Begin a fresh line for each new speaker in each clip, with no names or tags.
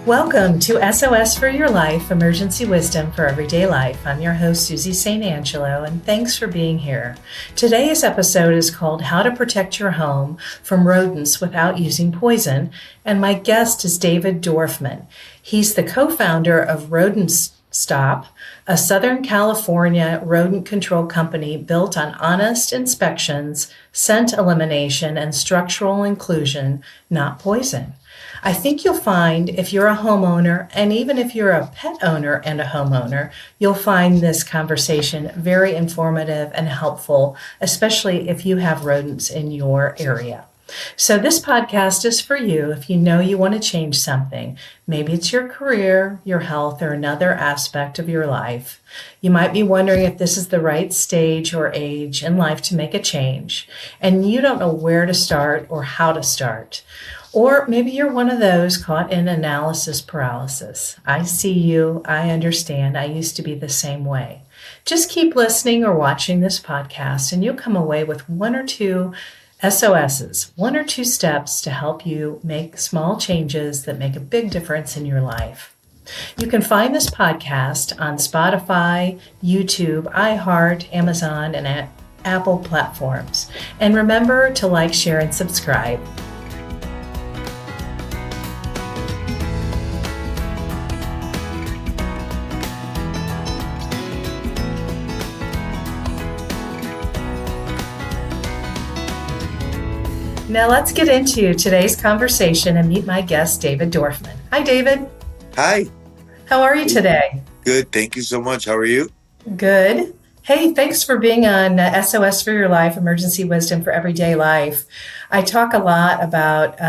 Welcome to SOS for Your Life, Emergency Wisdom for Everyday Life. I'm your host, Susie St. Angelo, and thanks for being here. Today's episode is called How to Protect Your Home from Rodents Without Using Poison, and my guest is David Dorfman. He's the co-founder of Rodents Stop, a Southern California rodent control company built on honest inspections, scent elimination, and structural inclusion, not poison. I think you'll find if you're a homeowner, and even if you're a pet owner and a homeowner, you'll find this conversation very informative and helpful, especially if you have rodents in your area. So this podcast is for you if you know you want to change something. Maybe it's your career, your health, or another aspect of your life. You might be wondering if this is the right stage or age in life to make a change, and you don't know where to start or how to start. Or maybe you're one of those caught in analysis paralysis. I see you. I understand. I used to be the same way. Just keep listening or watching this podcast and you'll come away with one or two SOSs, one or two steps to help you make small changes that make a big difference in your life. You can find this podcast on Spotify, YouTube, iHeart, Amazon, and Apple platforms. And remember to like, share, and subscribe. Now let's get into today's conversation and meet my guest, David Dorfman. Hi, David.
Hi.
How are you today?
Good. Thank you so much. How are you?
Good. Hey, thanks for being on SOS for Your Life, Emergency Wisdom for Everyday Life. I talk a lot about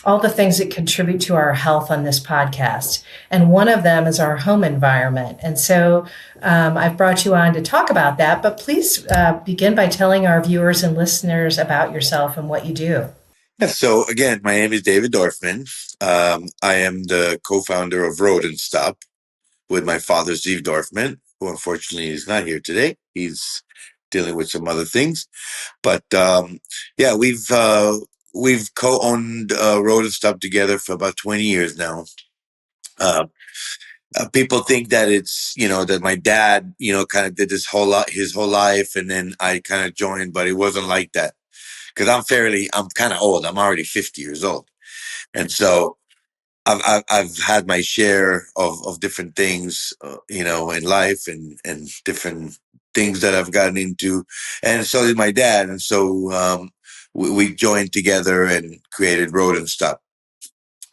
all the things that contribute to our health on this podcast. And one of them is our home environment. And so I've brought you on to talk about that. But please begin by telling our viewers and listeners about yourself and what you do.
Yeah, so again, my name is David Dorfman. I am the co-founder of Rodents Stop with my father, Steve Dorfman, who unfortunately is not here today. He's dealing with some other things. But yeah, we've co-owned Rodents Stop together for about 20 years now. People think that it's, that my dad, kind of did his whole life, and then I kind of joined, but it wasn't like that. Because I'm kind of old. I'm already 50 years old. And so I've had my share of different things, in life and different things that I've gotten into. And so did my dad. And so we joined together and created Rodents Stop.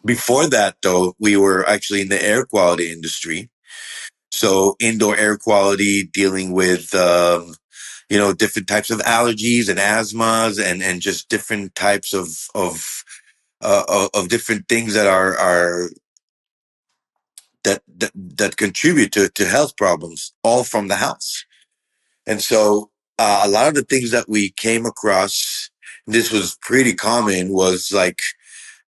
Before that, though, we were actually in the air quality industry. So indoor air quality, dealing with, different types of allergies and asthmas and just different types of different things that are that contribute to health problems, all from the house. And so a lot of the things that we came across, this was pretty common, was like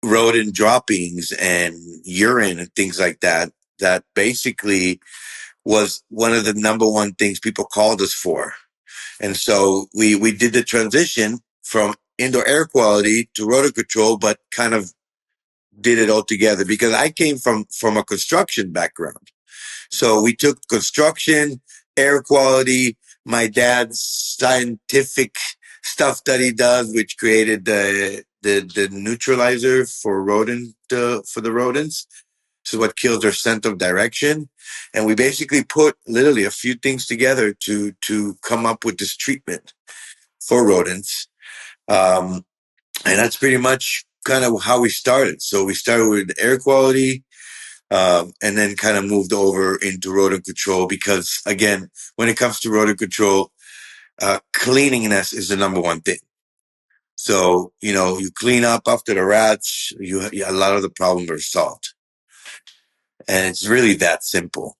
rodent droppings and urine and things like that, that basically was one of the number one things people called us for. And so we did the transition from indoor air quality to rodent control, but kind of did it all together because I came from a construction background. So we took construction, air quality, my dad's scientific stuff that he does, which created the neutralizer for for the rodents. This is what kills their sense of direction. And we basically put literally a few things together to come up with this treatment for rodents. And that's pretty much kind of how we started. So we started with air quality, and then kind of moved over into rodent control because, again, when it comes to rodent control, cleanliness is the number one thing. So, you clean up after the rats, a lot of the problems are solved. And it's really that simple.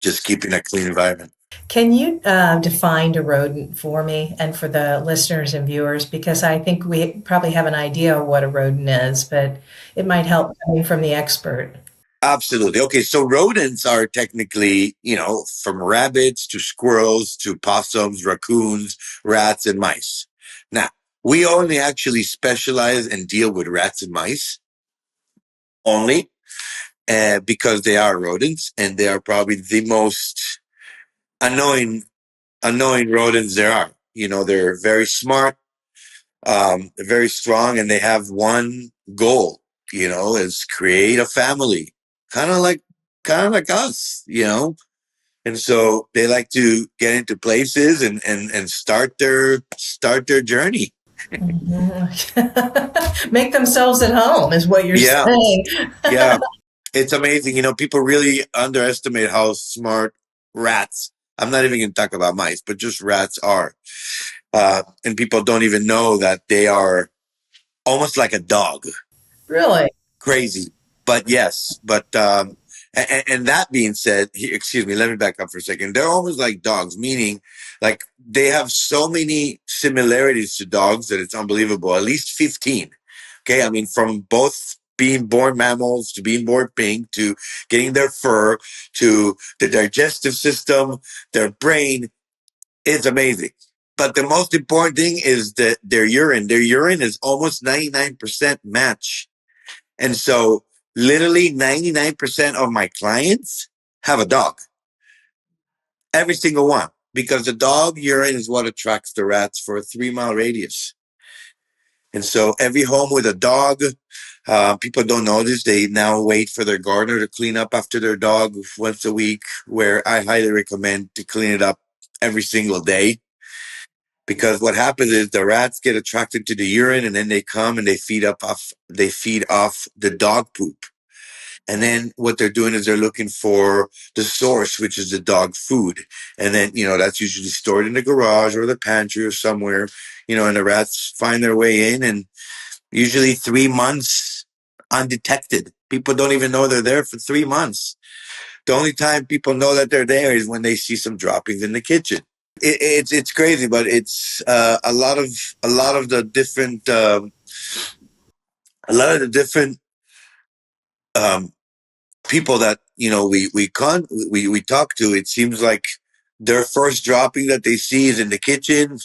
Just keeping a clean environment.
Can you define a rodent for me and for the listeners and viewers? Because I think we probably have an idea of what a rodent is, but it might help coming from the expert.
Absolutely. Okay, so rodents are technically, from rabbits to squirrels to possums, raccoons, rats, and mice. Now, we only actually specialize and deal with rats and mice only. because they are rodents and they are probably the most annoying rodents there are. They're very smart, they're very strong, and they have one goal, is create a family, kind of like us. And so they like to get into places and start their journey.
Mhm. Make themselves at home is what you're
Yeah,
saying.
yeah. It's amazing. People really underestimate how smart rats, I'm not even going to talk about mice, but just rats are. And people don't even know that they are almost like a dog.
Really?
Crazy. But yes, and that being said, excuse me, let me back up for a second. They're almost like dogs, meaning like they have so many similarities to dogs that it's unbelievable. At least 15. Okay. I mean, from both being born mammals to being born pink to getting their fur to the digestive system, their brain. It's amazing. But the most important thing is that their urine. Their urine is almost 99% match. And so literally 99% of my clients have a dog. Every single one. Because the dog urine is what attracts the rats for a 3-mile radius. And so every home with a dog, people don't know this. They now wait for their gardener to clean up after their dog once a week, where I highly recommend to clean it up every single day. Because what happens is the rats get attracted to the urine and then they come and they feed off the dog poop. And then what they're doing is they're looking for the source, which is the dog food. And then, that's usually stored in the garage or the pantry or somewhere, and the rats find their way in, and usually 3 months undetected. People don't even know they're there for 3 months. The only time people know that they're there is when they see some droppings in the kitchen. It's crazy, but it's a lot of the different um, people that we talk to. It seems like their first dropping that they see is in the kitchen,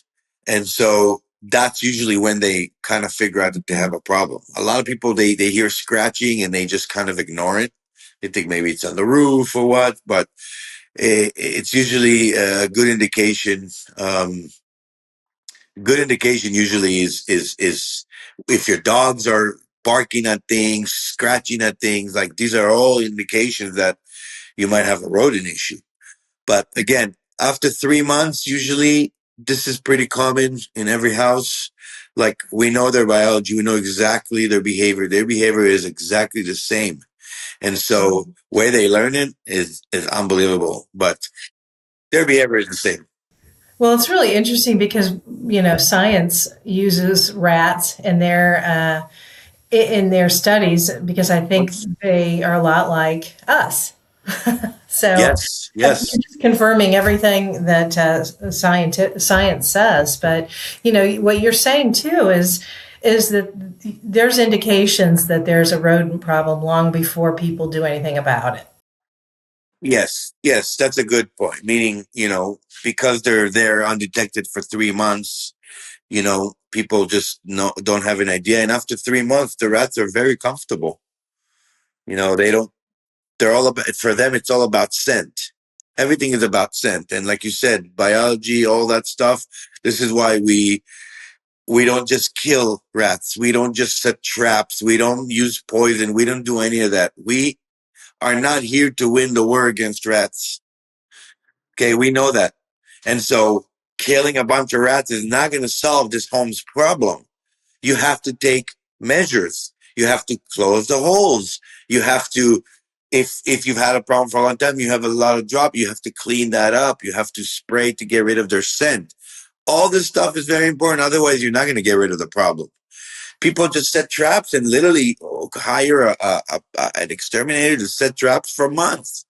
and so that's usually when they kind of figure out that they have a problem. A lot of people they hear scratching and they just kind of ignore it. They think maybe it's on the roof or what, but it's usually a good indication. Good indication usually is if your dogs are barking at things, scratching at things. Like these are all indications that you might have a rodent issue. But again, after 3 months, usually this is pretty common in every house. Like we know their biology, we know exactly their behavior. Their behavior is exactly the same. And so where they learn it is unbelievable. But their behavior is the same.
Well, it's really interesting because science uses rats in their studies because I think they are a lot like us. So
Yes,
you're
yes.
just confirming everything that science says. But what you're saying too is that there's indications that there's a rodent problem long before people do anything about it.
Yes, yes, that's a good point. Meaning, because they're there undetected for 3 months, people just don't have an idea. And after 3 months, the rats are very comfortable. They don't, they're all about, for them, it's all about scent. Everything is about scent. And like you said, biology, all that stuff. This is why we don't just kill rats. We don't just set traps. We don't use poison. We don't do any of that. We are not here to win the war against rats. Okay, we know that. And so killing a bunch of rats is not going to solve this home's problem. You have to take measures. You have to close the holes. You have to, if you've had a problem for a long time, you have a lot of drop, you have to clean that up. You have to spray to get rid of their scent. All this stuff is very important. Otherwise, you're not going to get rid of the problem. People just set traps and literally hire an exterminator to set traps for months.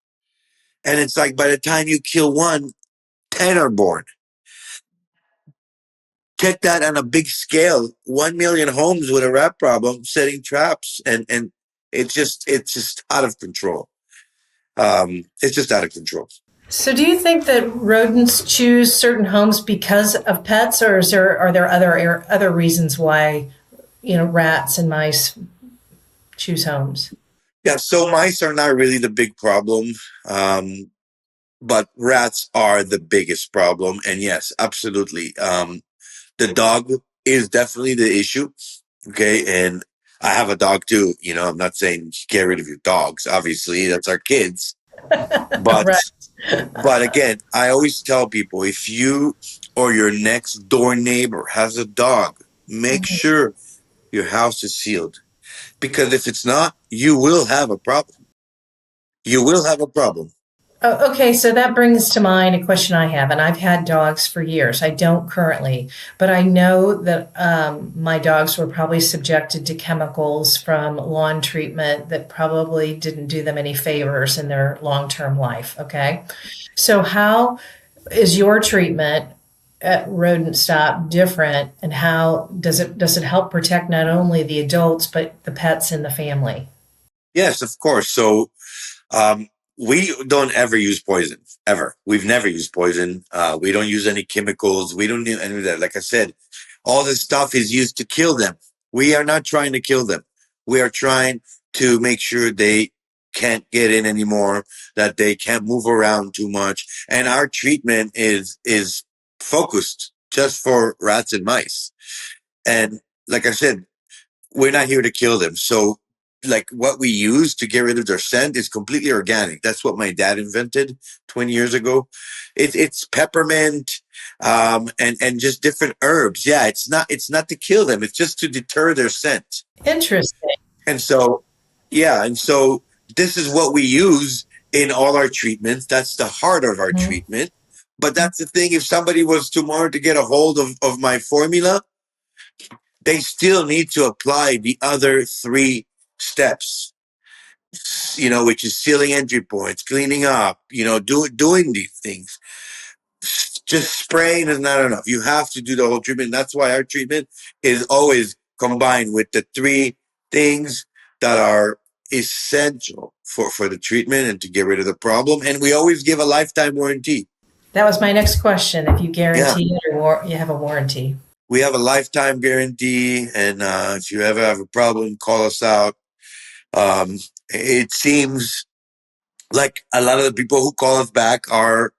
And it's like by the time you kill one, 10 are born. Check that on a big scale. 1 million homes with a rat problem setting traps, and it's just out of control. It's just out of control.
So, do you think that rodents choose certain homes because of pets, or are there other reasons why rats and mice choose homes?
Yeah, so mice are not really the big problem, um, but rats are the biggest problem. And yes, absolutely. The dog is definitely the issue. Okay. And I have a dog too. I'm not saying get rid of your dogs. Obviously, that's our kids. But,
Right.
but again, I always tell people if you or your next door neighbor has a dog, make
Mhm.
sure your house is sealed because if it's not, you will have a problem. You will have a problem.
Oh, okay, so that brings to mind a question I have, and I've had dogs for years. I don't currently, but I know that my dogs were probably subjected to chemicals from lawn treatment that probably didn't do them any favors in their long-term life. Okay, so how is your treatment at Rodent Stop different, and how does it help protect not only the adults but the pets in the family?
Yes, of course. So Um, we don't ever use poison, ever. We've never used poison. We don't use any chemicals. We don't do any of that. Like I said, all this stuff is used to kill them. We are not trying to kill them. We are trying to make sure they can't get in anymore, that they can't move around too much. And our treatment is focused just for rats and mice. And like I said, we're not here to kill them. So, like what we use to get rid of their scent is completely organic. That's what my dad invented 20 years ago. It's peppermint, and just different herbs. Yeah, it's not to kill them. It's just to deter their scent.
Interesting.
And so, yeah, and so this is what we use in all our treatments. That's the heart of our
Mhm.
treatment. But that's the thing. If somebody was tomorrow to get a hold of my formula, they still need to apply the other three steps, which is sealing entry points, cleaning up, doing these things. Just spraying is not enough. You have to do the whole treatment. That's why our treatment is always combined with the three things that are essential for the treatment and to get rid of the problem. And we always give a lifetime warranty.
That was my next question. If you
Yeah.
guarantee it or you have a warranty.
We have a lifetime guarantee. And if you ever have a problem, call us out. It seems like a lot of the people who call us back are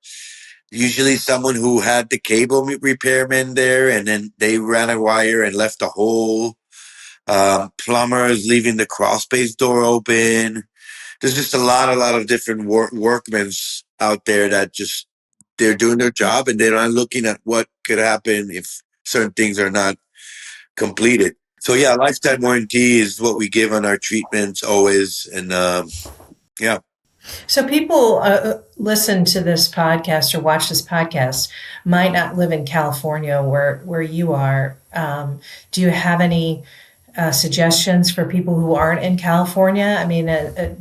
usually someone who had the cable repairman there and then they ran a wire and left a hole. Plumbers leaving the crawl space door open. There's just a lot of different workmen out there that just they're doing their job and they're not looking at what could happen if certain things are not completed. So yeah, lifetime warranty is what we give on our treatments always, and yeah.
So people listen to this podcast or watch this podcast might not live in California where you are. Do you have any suggestions for people who aren't in California? I mean,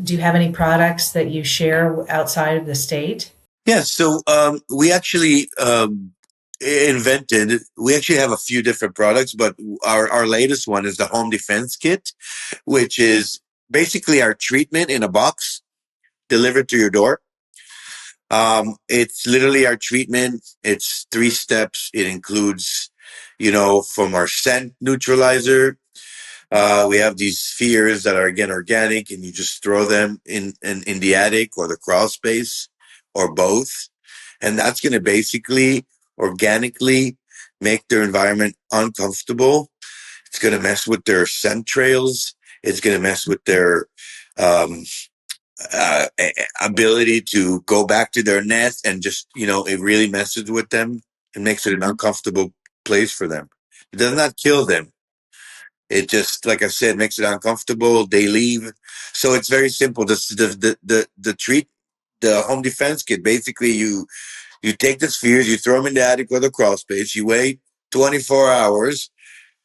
do you have any products that you share outside of the state?
Yeah, so we actually invented, we actually have a few different products, but our latest one is the home defense kit, which is basically our treatment in a box delivered to your door. It's literally our treatment. It's three steps. It includes, from our scent neutralizer. We have these spheres that are again organic, and you just throw them in the attic or the crawl space or both, and that's going to basically organically make their environment uncomfortable. It's going to mess with their scent trails. It's going to mess with their um, ability to go back to their nest, and just it really messes with them and makes it an uncomfortable place for them. It does not kill them. It just, like I said, makes it uncomfortable. They leave. So it's very simple. The home defense kit. Basically, you take the spheres, you throw them in the attic or the crawl space. You wait 24 hours,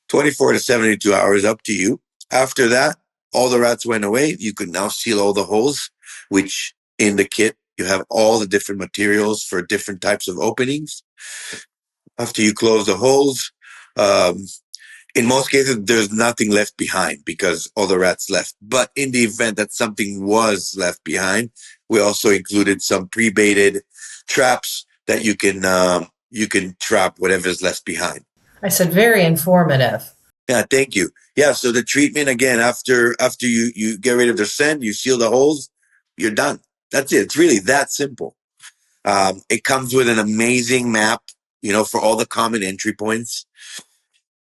24 to 72 hours, up to you. After that, all the rats went away. You can now seal all the holes, which in the kit you have all the different materials for different types of openings. After you close the holes, um, in most cases, there's nothing left behind because all the rats left. But in the event that something was left behind, we also included some pre-baited traps that you can trap whatever's left behind.
I said very informative.
Yeah, thank you. Yeah, so the treatment again after you get rid of the scent, you seal the holes, you're done. That's it. It's really that simple. It comes with an amazing map, for all the common entry points.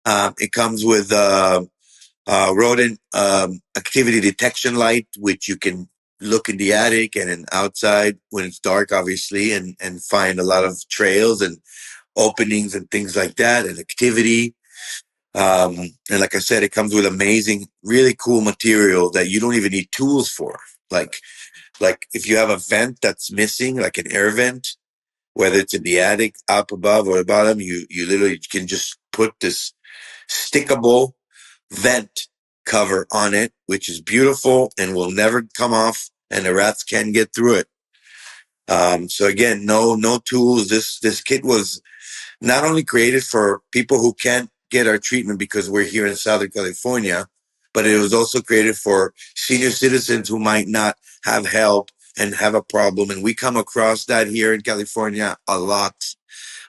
It comes with rodent activity detection light, which you can look in the attic and in outside when it's dark, obviously, and find a lot of trails and openings and things like that, and activity. And like I said, it comes with amazing, really cool material that you don't even need tools for. Like, like if you have a vent that's missing, like an air vent, whether it's in the attic, up above or the bottom, you literally can just put this stickable vent cover on it, which is beautiful and will never come off, and the rats can get through it. So again, no tools. This kit was not only created for people who can't get our treatment because we're here in Southern California, but it was also created for senior citizens who might not have help and have a problem. And we come across that here in California a lot.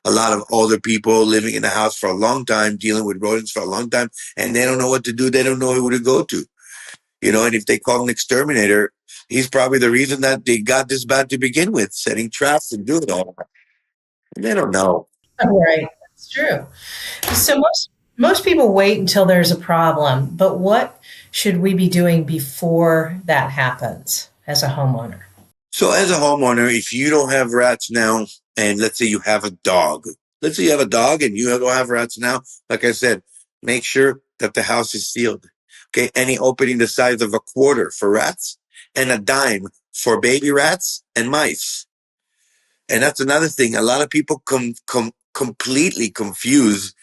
A lot of older people living in the house for a long time, dealing with rodents for a long time, and they don't know what to do. They don't know who to go to. And if they call an exterminator, he's probably the reason that they got this bad to begin with, setting traps and doing all that. And they don't know.
Right. That's true. So most people wait until there's a problem, but what should we be doing before that happens as a homeowner?
So as a homeowner, if you don't have rats now, and let's say you have a dog, let's say you have a dog and you don't have rats now, like I said, make sure that the house is sealed. Okay. Any opening the size of a quarter for rats and a dime for baby rats and mice. And that's another thing. A lot of people completely confuse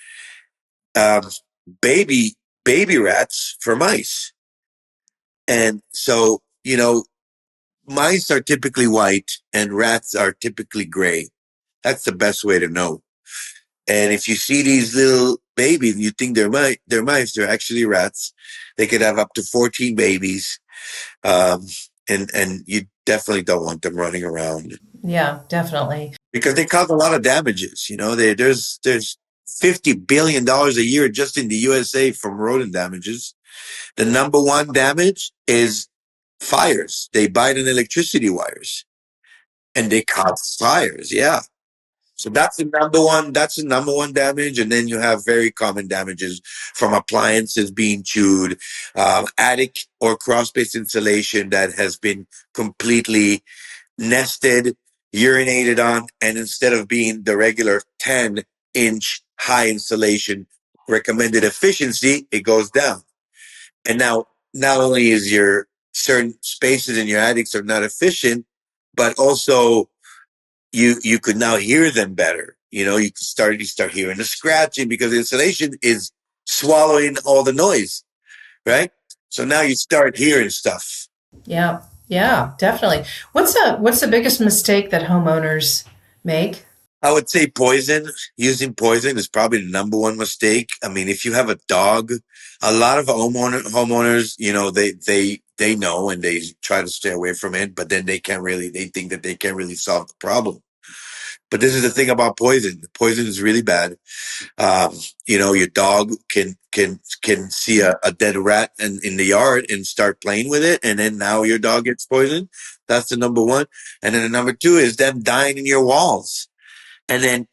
um, baby baby rats for mice. And so, mice are typically white and rats are typically gray. That's the best way to know. And if you see these little babies and you think they're mice, they're actually rats. They could have up to 14 babies. Um, and you definitely don't want them running around
Yeah, definitely.
because they cause a lot of damages. There's $50 billion a year just in the USA from rodent damages. The number one damage is fires. They bite on electricity wires and they cause fires. Yeah. So that's the number one. That's the number one damage, and then you have very common damages from appliances being chewed, attic or crawl space insulation that has been completely nested, urinated on, and instead of being the regular 10-inch high insulation recommended efficiency, it goes down. And now, not only is your certain spaces in your attics are not efficient, but also you could now hear them better. You start hearing the scratching because the insulation is swallowing all the noise, right? So now you start hearing stuff.
Yeah, yeah, definitely. What's the biggest mistake that homeowners make?
I would say poison. Using poison is probably the number one mistake. I mean, if you have a dog, a lot of homeowners, they know and they try to stay away from it, but then they think that they can't really solve the problem. But this is the thing about poison. Poison is really bad. Um, your dog can see a dead rat in the yard and start playing with it, and then now your dog gets poisoned. That's the number one. And then the number two is them dying in your walls. And then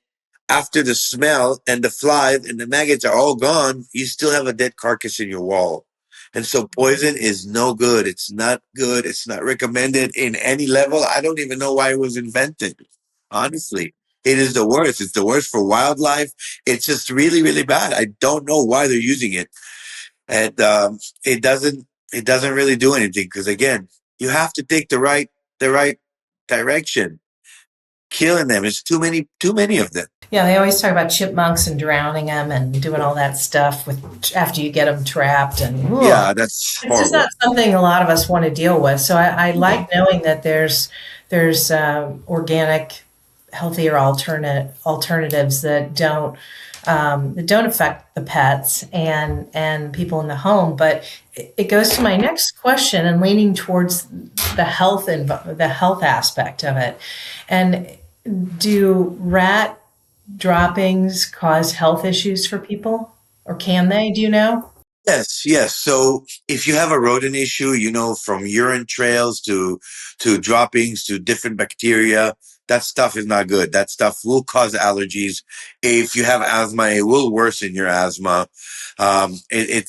after the smell and the flies and the maggots are all gone, you still have a dead carcass in your wall. And so poison is no good. It's not good. It's not recommended in any level. I don't even know why it was invented. Honestly, it is the worst. It's the worst for wildlife. It's just really, really bad. I don't know why they're using it. And it doesn't really do anything because again, you have to take the right direction. Killing them is too many of them.
Yeah, they always talk about chipmunks and drowning them and doing all that stuff with after you get them trapped and ugh.
Yeah, that's
It's just not
horrible.
something a lot of us want to deal with. So I like knowing that there's organic, healthier alternatives that don't affect the pets and people in the home. But it goes to my next question and leaning towards the health aspect of it. And do rat droppings cause health issues for people? or can they? Do you know?
Yes, yes. So if you have a rodent issue, from urine trails to droppings to different bacteria, that stuff is not good. That stuff will cause allergies. If you have asthma, it will worsen your asthma. It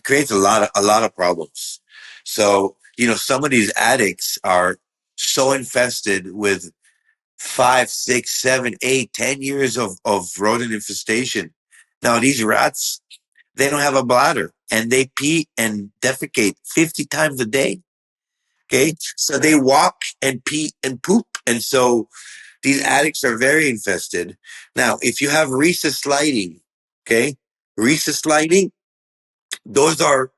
creates a lot of problems. So some of these attics are so infested with 5, 6, 7, 8, 10 years of rodent infestation. Now these rats, they don't have a bladder and they pee and defecate 50 times a day. Okay. So they walk and pee and poop. And so these attics are very infested. Now, if you have rhesus lighting, okay, rhesus lighting, those are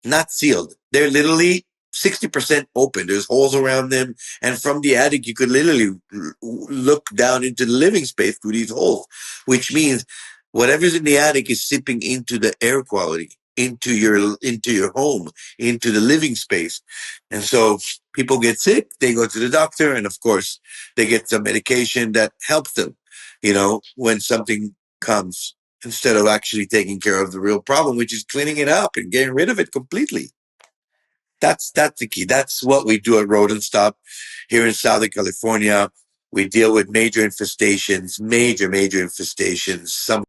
not sealed. They're literally 60% open. There's holes around them. And from the attic, you could literally look down into the living space through these holes, which means whatever's in the attic is seeping into the air quality, into your home, into the living space. And so people get sick, they go to the doctor, and of course, they get some medication that helps them, when something comes, instead of actually taking care of the real problem, which is cleaning it up and getting rid of it completely. That's the key. That's what we do at Rodents Stop here in Southern California. We deal with major infestations, major infestations. Some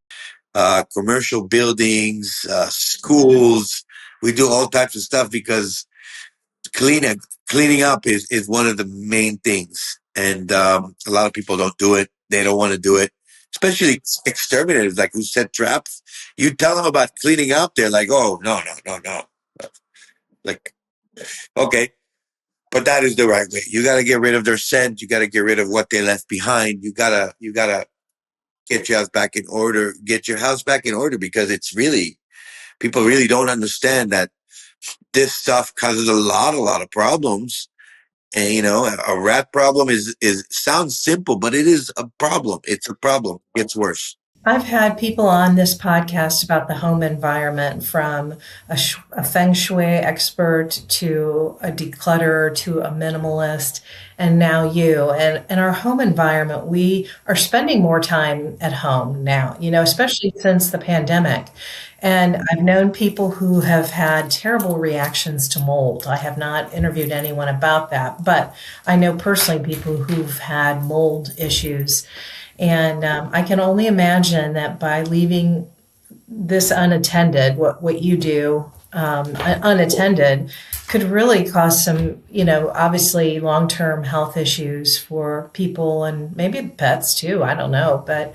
commercial buildings, schools. We do all types of stuff because cleaning cleaning up is one of the main things, and a lot of people don't do it. They don't want to do it, especially exterminators like who set traps. You tell them about cleaning up, they're like, "Oh, no, no, no, no." Like, okay, but that is the right way. You got to get rid of their scent. You got to get rid of what they left behind. You gotta get your house back in order. Get your house back in order because it's really people really don't understand that this stuff causes a lot of problems. And a rat problem is sounds simple, but it is a problem. It's a problem. It gets worse.
I've had people on this podcast about the home environment, from a feng shui expert to a declutterer to a minimalist, and now you. And in our home environment, we are spending more time at home now, especially since the pandemic. And I've known people who have had terrible reactions to mold. I have not interviewed anyone about that, but I know personally people who've had mold issues. And I can only imagine that by leaving this unattended, what you do unattended, could really cause some, obviously long term health issues for people and maybe pets too. I don't know, but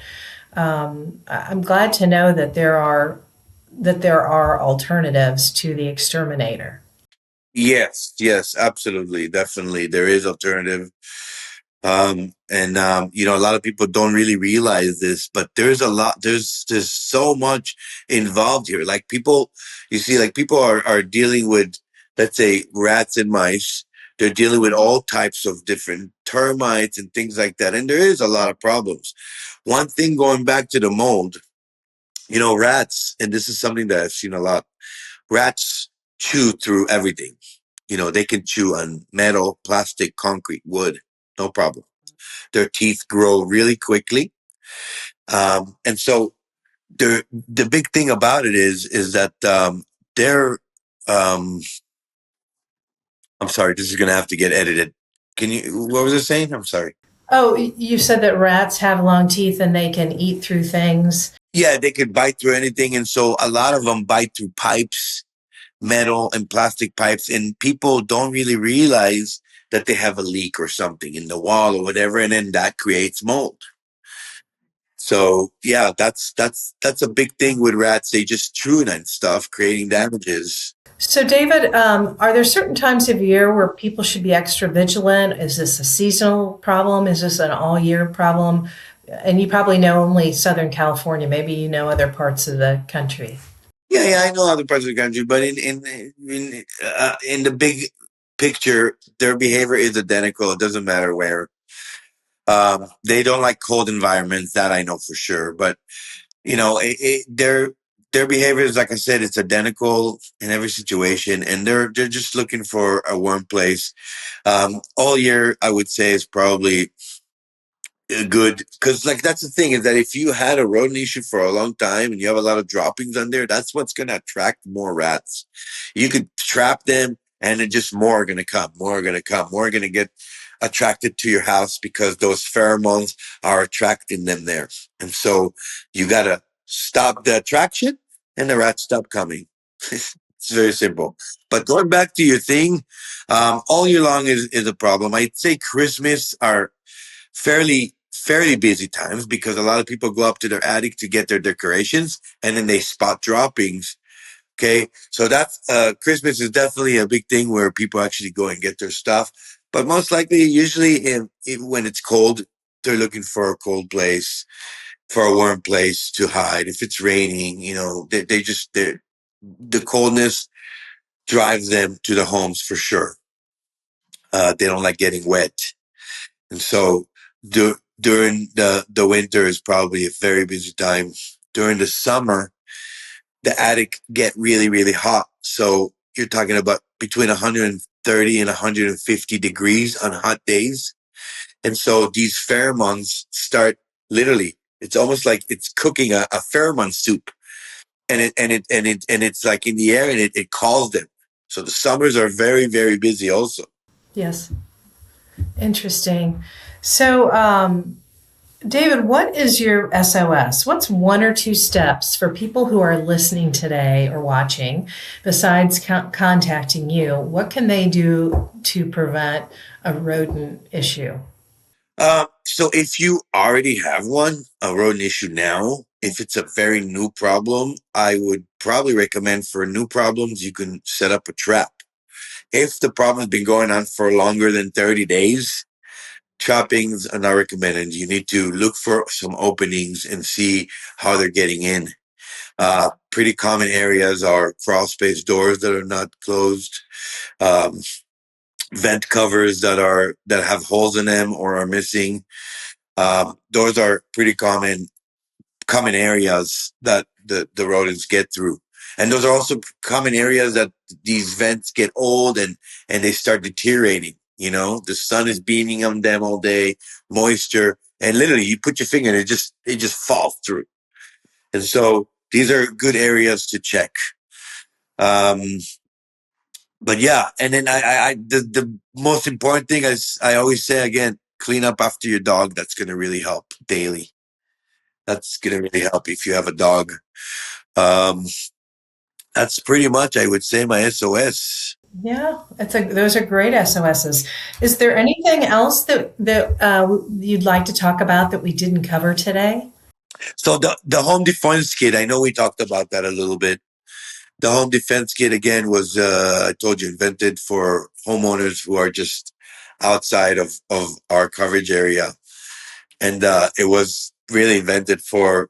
I'm glad to know that there are alternatives to the exterminator.
Yes, yes, absolutely, definitely. There is alternative. And a lot of people don't really realize this, but there's so much involved here. Like people, you see, like people are dealing with, let's say, rats and mice. They're dealing with all types of different termites and things like that. And there is a lot of problems. One thing, going back to the mold, rats, and this is something that I've seen a lot. Rats chew through everything. They can chew on metal, plastic, concrete, wood, no problem. Their teeth grow really quickly. And so the big thing about it is that they're, um, I'm sorry, this is going to have to get edited. What was it saying? I'm sorry.
Oh, you said that rats have long teeth and they can eat through things.
Yeah, they could bite through anything. And so a lot of them bite through pipes, metal and plastic pipes. And people don't really realize that they have a leak or something in the wall or whatever. And then that creates mold. So yeah, that's a big thing with rats. They just chew on stuff, creating damages.
So, David, are there certain times of year where people should be extra vigilant? Is this a seasonal problem? Is this an all year problem? And you probably know only Southern California. Maybe you know other parts of the country.
Yeah, I know other parts of the country, but in the big picture, their behavior is identical. It doesn't matter where. They don't like cold environments. That I know for sure. But their behavior is, like I said, it's identical in every situation, and they're just looking for a warm place. All year, I would say, is probably good, because like that's the thing is that if you had a rodent issue for a long time and you have a lot of droppings on there, that's what's going to attract more rats. You could trap them and then just more are going to come, more are going to come, more are going to get attracted to your house because those pheromones are attracting them there. And so you got to stop the attraction and the rats stop coming. It's very simple. But going back to your thing, all year long is a problem. I'd say Christmas are fairly busy times because a lot of people go up to their attic to get their decorations and then they spot droppings. Okay. So that's Christmas is definitely a big thing where people actually go and get their stuff. But most likely, usually when it's cold, they're looking for a cold place, for a warm place to hide. If it's raining, the coldness drives them to the homes for sure. They don't like getting wet. And so during the winter is probably a very busy time. During the summer, the attic get really, really hot. So you're talking about between 130 and 150 degrees on hot days. And so these pheromones start literally, it's almost like it's cooking a pheromone soup. And it's like in the air and it calls them. So the summers are very, very busy also.
Yes. Interesting. So, David, what is your SOS? What's one or two steps for people who are listening today or watching, besides contacting you? What can they do to prevent a rodent issue?
So if you already have one, a rodent issue now, if it's a very new problem, I would probably recommend for new problems, you can set up a trap. If the problem's been going on for longer than 30 days, trappings are not recommended. You need to look for some openings and see how they're getting in. Pretty common areas are crawl space doors that are not closed, um, vent covers that have holes in them or are missing. Those are pretty common areas that the rodents get through. And those are also common areas that these vents get old and they start deteriorating. You know, the sun is beaming on them all day, moisture, and literally you put your finger and it just falls through. And so these are good areas to check. Um, but yeah, and then the most important thing is I always say again, clean up after your dog. That's going to really help daily. That's going to really help if you have a dog. Um, that's pretty much, I would say, my SOS.
Yeah, those are great SOSs. Is there anything else that you'd like to talk about that we didn't cover today?
So the home defense kit, I know we talked about that a little bit. The home defense kit again was, I told you, invented for homeowners who are just outside of our coverage area. And it was really invented for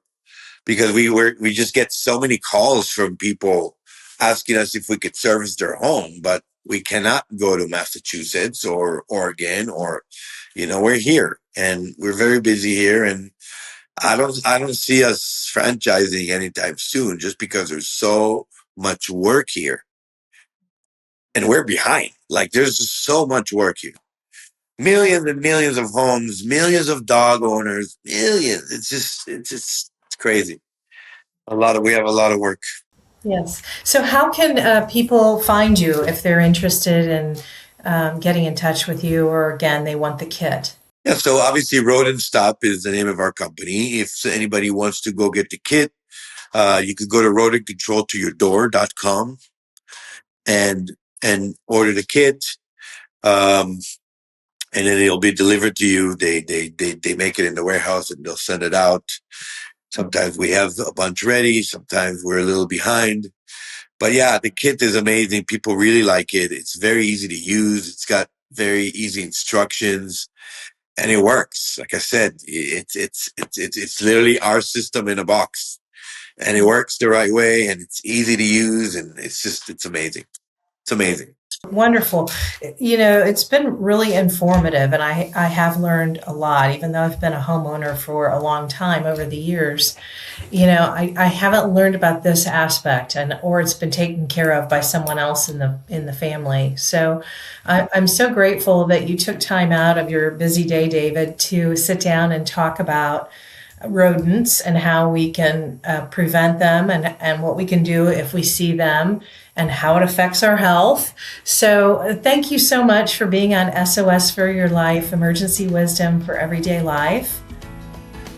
because we just get so many calls from people asking us if we could service their home, but we cannot go to Massachusetts or Oregon or we're here and we're very busy here and I don't see us franchising anytime soon just because there's so much work here and we're behind. Like there's just so much work here. Millions and millions of homes, millions of dog owners, millions. It's crazy. We have a lot of work.
Yes. So, how can people find you if they're interested in getting in touch with you, or again, they want the kit?
Yeah, so obviously Rodents Stop is the name of our company. If anybody wants to go get the kit, you could go to rodentcontroltoyourdoor.com and order the kit. Um, and then it'll be delivered to you. They make it in the warehouse and they'll send it out. Sometimes we have a bunch ready, sometimes we're a little behind. But yeah, the kit is amazing. People really like it. It's very easy to use. It's got very easy instructions and it works. Like I said, it's literally our system in a box, and it works the right way, and it's easy to use, and it's amazing. It's amazing.
Wonderful. It's been really informative, and I have learned a lot, even though I've been a homeowner for a long time over the years. I haven't learned about this aspect, or it's been taken care of by someone else in the family. So I'm so grateful that you took time out of your busy day, David, to sit down and talk about rodents and how we can prevent them, and what we can do if we see them, and how it affects our health. So thank you so much for being on SOS for Your Life, Emergency Wisdom for Everyday Life.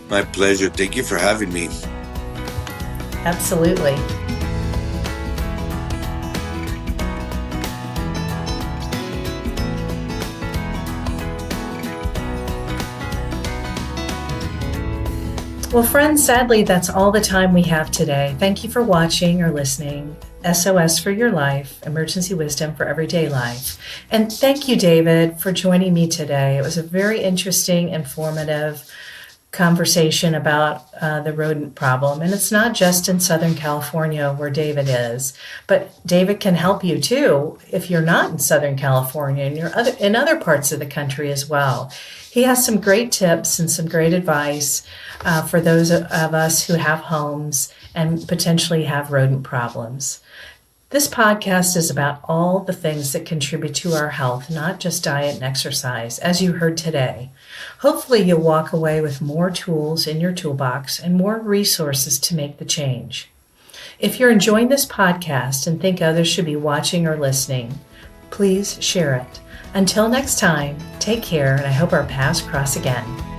My pleasure. Thank you for having me.
Absolutely. Well, friends, sadly, that's all the time we have today. Thank you for watching or listening. SOS for Your Life, Emergency Wisdom for Everyday Life. And thank you, David, for joining me today. It was a very interesting, informative conversation about the rodent problem. And it's not just in Southern California where David is, but David can help you too if you're not in Southern California and you're in other parts of the country as well. He has some great tips and some great advice for those of us who have homes and potentially have rodent problems. This podcast is about all the things that contribute to our health, not just diet and exercise, as you heard today. Hopefully you'll walk away with more tools in your toolbox and more resources to make the change. If you're enjoying this podcast and think others should be watching or listening, please share it. Until next time, take care, and I hope our paths cross again.